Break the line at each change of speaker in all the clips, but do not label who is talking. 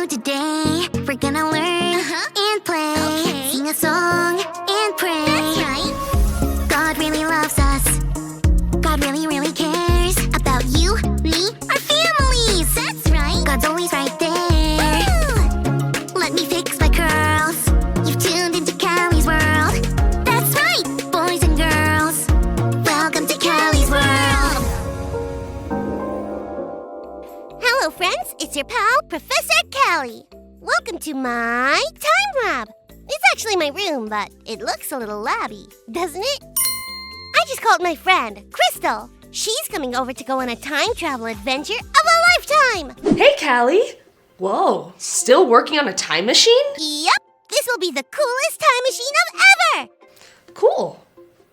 today. We're gonna learn and play.
Okay.
Sing a song and pray.
That's right.
God really loves us. God really, really cares about you, me, our families.
That's right.
God's always right there.
Woo!
Let me fix my curls. You've tuned into Callie's world. That's right, boys and girls. Welcome to Callie's world.
Hello, friends. It's your pal, Professor Callie. Welcome to my time lab. It's actually my room, but it looks a little labby, doesn't it? I just called my friend, Crystal. She's coming over to go on a time travel adventure of a lifetime.
Hey, Callie! Whoa, still working on a time machine?
Yep, this will be the coolest time machine of ever.
Cool.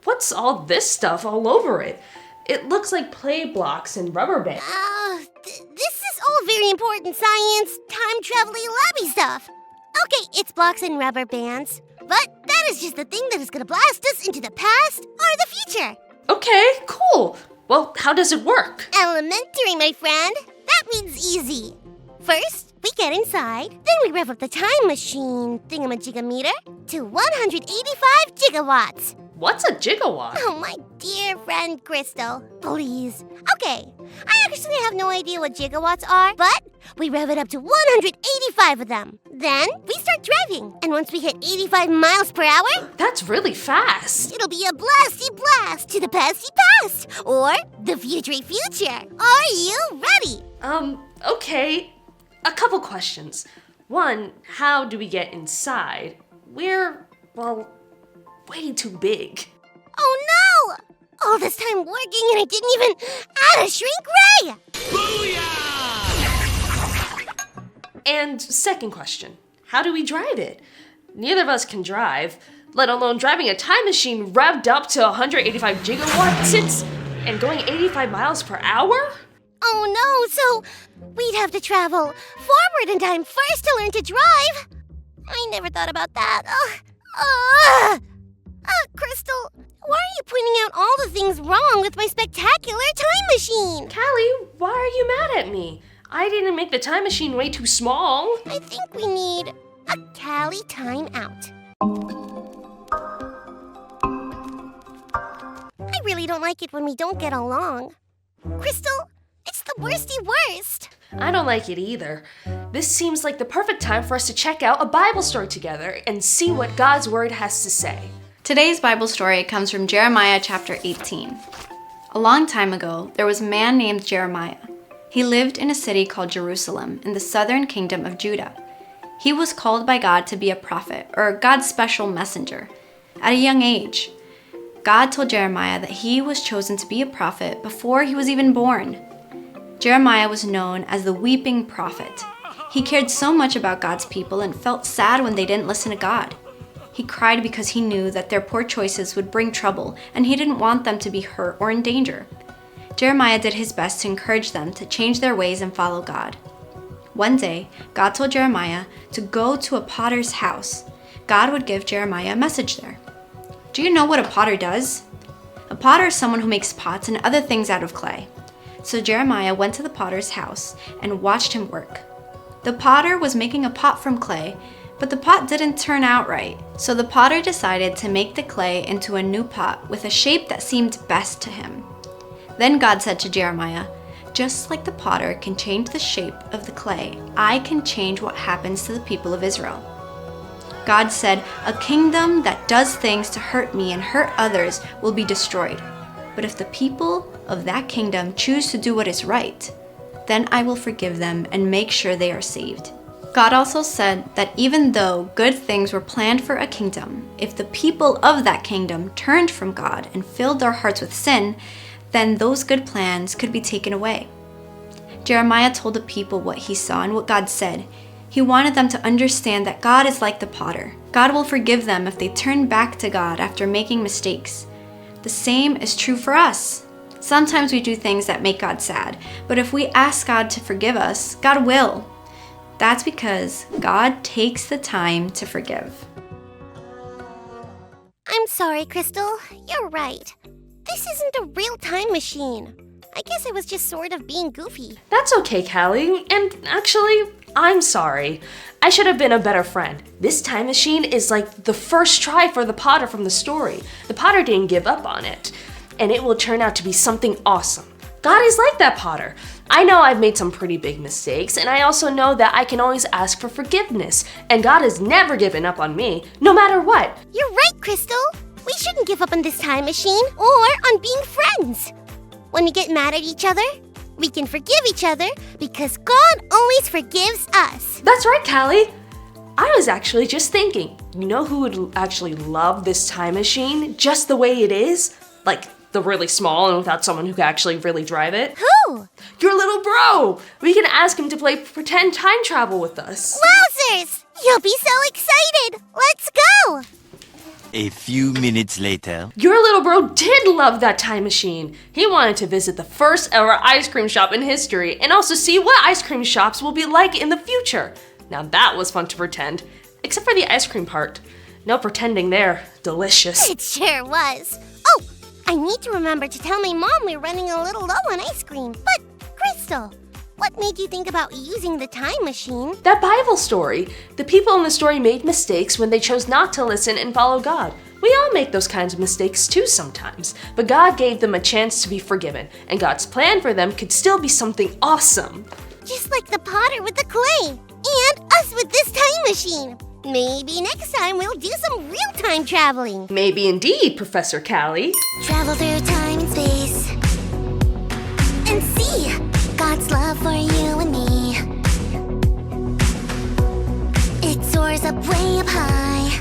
What's all this stuff all over it? It looks like play blocks and rubber bands.
This is all very important science, time traveling labby stuff. Okay, it's blocks and rubber bands, but that is just the thing that is gonna blast us into the past or the future.
Okay, cool. Well, how does it work?
Elementary, my friend. That means easy. First, we get inside, then we rev up the time machine thingamajigameter to 185 gigawatts.
What's a gigawatt?
Oh, my dear friend Crystal, please. Okay, I actually have no idea what gigawatts are, but we rev it up to 185 of them. Then we start driving, and once we hit 85 miles per hour,
That's really fast.
it'll be a blasty blast to the pasty past, or the future future. Are you ready?
Okay. A couple questions. One, how do we get inside? We're, well, way too big.
Oh no! All this time working and I didn't even add a shrink ray!
And second question, how do we drive it? Neither of us can drive, let alone driving a time machine revved up to 185 gigawatts and going 85 miles per hour?
Oh no, so we'd have to travel forward in time first to learn to drive? I never thought about that. Crystal, why are you pointing out all the things wrong with my spectacular time machine?
Callie, why are you mad at me? I didn't make the time machine way too small.
I think we need a Callie timeout. I really don't like it when we don't get along. Crystal, it's the worsty worst.
I don't like it either. This seems like the perfect time for us to check out a Bible story together and see what God's Word has to say.
Today's Bible story comes from Jeremiah chapter 18. A long time ago, there was a man named Jeremiah. He lived in a city called Jerusalem in the southern kingdom of Judah. He was called by God to be a prophet, or God's special messenger, at a young age. God told Jeremiah that he was chosen to be a prophet before he was even born. Jeremiah was known as the weeping prophet. He cared so much about God's people and felt sad when they didn't listen to God. He cried because he knew that their poor choices would bring trouble, and he didn't want them to be hurt or in danger. Jeremiah did his best to encourage them to change their ways and follow God. One day, God told Jeremiah to go to a potter's house. God would give Jeremiah a message there. Do you know what a potter does? A potter is someone who makes pots and other things out of clay. So Jeremiah went to the potter's house and watched him work. The potter was making a pot from clay, but the pot didn't turn out right. So the potter decided to make the clay into a new pot with a shape that seemed best to him. Then God said to Jeremiah, "Just like the potter can change the shape of the clay, I can change what happens to the people of Israel." God said, "A kingdom that does things to hurt me and hurt others will be destroyed. But if the people of that kingdom choose to do what is right, then I will forgive them and make sure they are saved." God also said that even though good things were planned for a kingdom, if the people of that kingdom turned from God and filled their hearts with sin, then those good plans could be taken away. Jeremiah told the people what he saw and what God said. He wanted them to understand that God is like the potter. God will forgive them if they turn back to God after making mistakes. The same is true for us. Sometimes we do things that make God sad, but if we ask God to forgive us, God will. That's because God takes the time to forgive.
I'm sorry, Crystal. You're right. This isn't a real time machine. I guess I was just sort of being goofy.
That's okay, Callie. And actually, I'm sorry. I should have been a better friend. This time machine is like the first try for the Potter from the story. The Potter didn't give up on it. And it will turn out to be something awesome. God is like that Potter. I know I've made some pretty big mistakes, and I also know that I can always ask for forgiveness. And God has never given up on me, no matter what.
You're right, Crystal. We shouldn't give up on this time machine or on being friends. When we get mad at each other, we can forgive each other because God always forgives us.
That's right, Callie. I was actually just thinking, you know who would actually love this time machine just the way it is? Like the really small and without someone who could actually really drive it?
Who?
Your little bro! We can ask him to play pretend time travel with us.
Wowzers! You'll be so excited! Let's go!
A few minutes later.
Your little bro did love that time machine. He wanted to visit the first ever ice cream shop in history and also see what ice cream shops will be like in the future. Now that was fun to pretend, except for the ice cream part. No pretending there. Delicious.
It sure was. Oh, I need to remember to tell my mom we're running a little low on ice cream. But, Crystal, what made you think about using the time machine?
That Bible story. The people in the story made mistakes when they chose not to listen and follow God. We all make those kinds of mistakes too sometimes, but God gave them a chance to be forgiven, and God's plan for them could still be something awesome.
Just like the Potter with the clay, and us with this time machine. Maybe next time we'll do some real time traveling.
Maybe indeed, Professor Callie.
Travel through time and space and see God's love for you and me. It soars up way up high,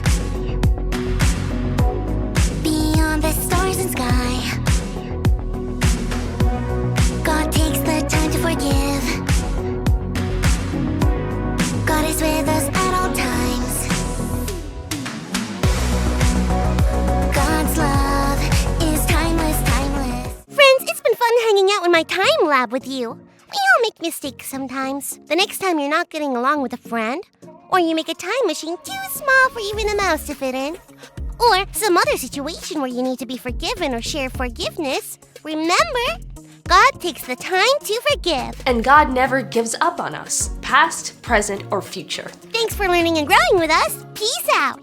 beyond the stars and sky. God takes the time to forgive. God is with us at all times. God's love is timeless, timeless.
Friends, it's been fun hanging out in my time lab with you. We all make mistakes sometimes. The next time you're not getting along with a friend, or you make a time machine too small for even a mouse to fit in, or some other situation where you need to be forgiven or share forgiveness, remember, God takes the time to forgive.
And God never gives up on us, past, present, or future.
Thanks for learning and growing with us. Peace out.